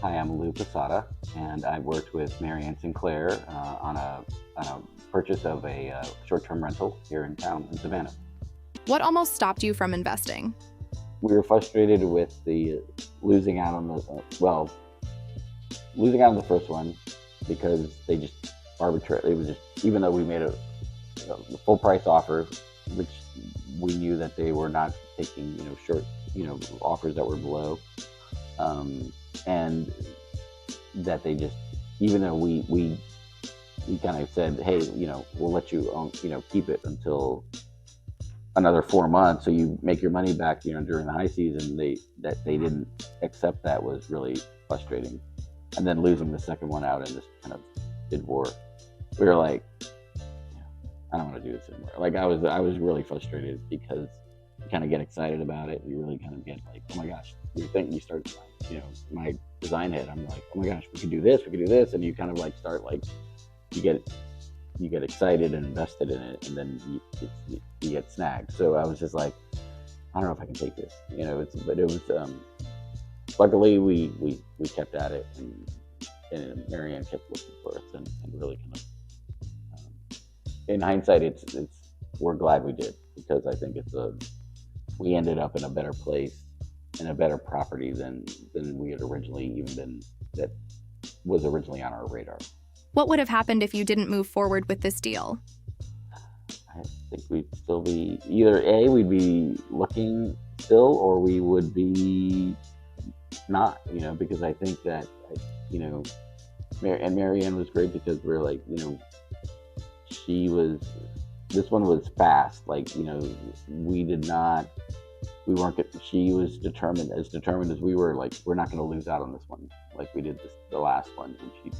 Hi, I'm Lou Posada, and I've worked with Marianne Sinclair on a purchase of a short-term rental here in town in Savannah. What almost stopped you from investing? We were frustrated with the losing out on the losing out on the first one because they just arbitrarily, it was just, even though we made a full price offer, which we knew that they were not taking short offers that were below, and that they just, even though we kind of said, hey, we'll let you own, keep it until another 4 months, so you make your money back, during the high season. They didn't accept. That was really frustrating. And then losing the second one out in this kind of bid war, we were like, I don't want to do this anymore. Like, I was really frustrated because you kind of get excited about it. You really kind of get like, oh my gosh, you start, my design head. I'm like, oh my gosh, we could do this, and you kind of like start like, you get you get excited and invested in it, and then you get snagged. So I was just like, I don't know if I can take this. But it was, luckily we kept at it, and Marianne kept looking for us, and really kind of, in hindsight, it's we're glad we did, because I think we ended up in a better place, in a better property than we had originally even been, that was originally on our radar. What would have happened if you didn't move forward with this deal? I think we'd still be, either A, we'd be looking still, or we would be not, because I think that, you know, and Marianne was great, because we're like, she was, this one was fast. Like, we did not, we weren't, she was determined as we were. Like, we're not going to lose out on this one, like we did the last one. And she,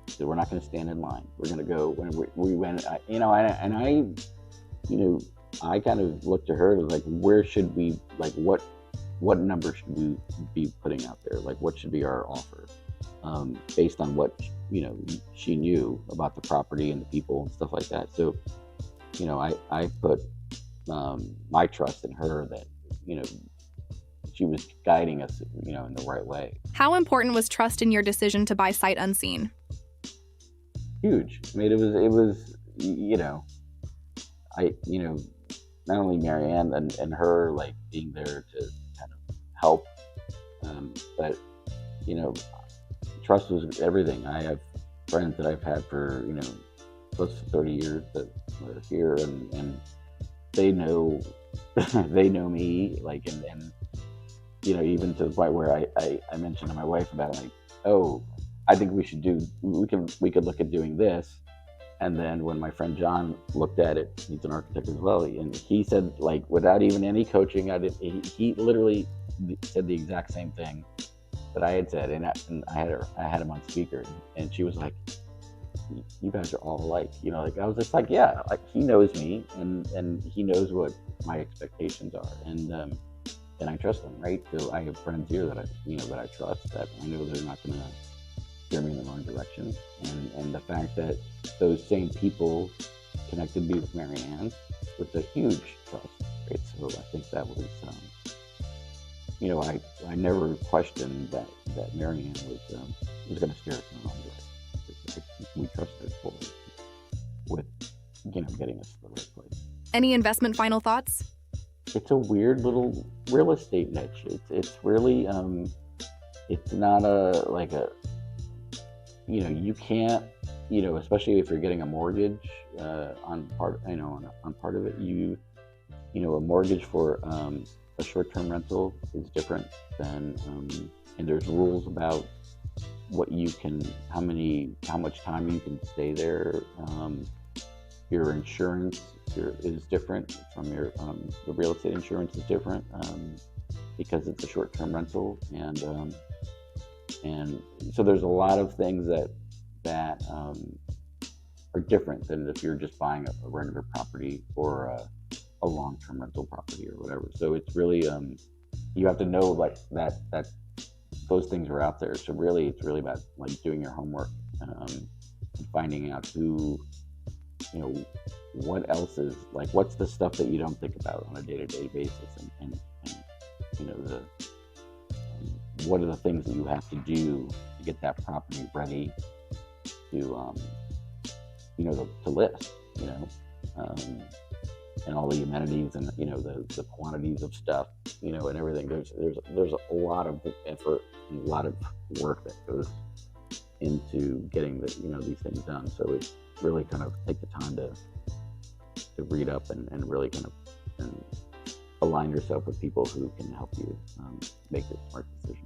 said, we're not going to stand in line. We're going to go when we went, I kind of looked to her like, where should we, like, what number should we be putting out there? Like, what should be our offer, based on what, she knew about the property and the people and stuff like that. So, I put, my trust in her, that, she was guiding us, in the right way. How important was trust in your decision to buy sight unseen? Huge. I mean, it was, not only Marianne and her, like, being there to kind of help, but, trust was everything. I have friends that I've had for, close to 30 years that are here, and they know, they know me, like, and even to the point where I mentioned to my wife about, like, oh, I think we could look at doing this. And then when my friend John looked at it, he's an architect as well, and he said, like, without even any coaching, he literally said the exact same thing that I had said, and I had him on speaker, and she was like, you guys are all alike, like, I was just like, yeah, like, he knows me, and he knows what my expectations are, and I trust him, right? So I have friends here that I trust, that I know they're not going to steer me in the wrong direction, and the fact that those same people connected me with Marianne was a huge trust, right? So I think that was, I never questioned that Marianne was going to steer us in the wrong direction. We trusted her fully with, getting us to the right place. Any investment final thoughts? It's a weird little real estate niche. It's really, it's not like a, you can't, especially if you're getting a mortgage, on part, on part of it, a mortgage for, a short-term rental is different than, and there's rules about what you can, how much time you can stay there. Your insurance is different from your, the real estate insurance is different, because it's a short-term rental, and so there's a lot of things that are different than if you're just buying a rental property, or a long-term rental property, or whatever. So it's really, you have to know, like, that those things are out there. So really, it's really about, like, doing your homework, and finding out who, what else is, like, what's the stuff that you don't think about on a day-to-day basis, and the what are the things that you have to do to get that property ready to, to list, and all the amenities and, the quantities of stuff, and everything. There's a lot of effort and a lot of work that goes into getting these things done. So it's really kind of take the time to read up and really kind of and align yourself with people who can help you make a smart decision.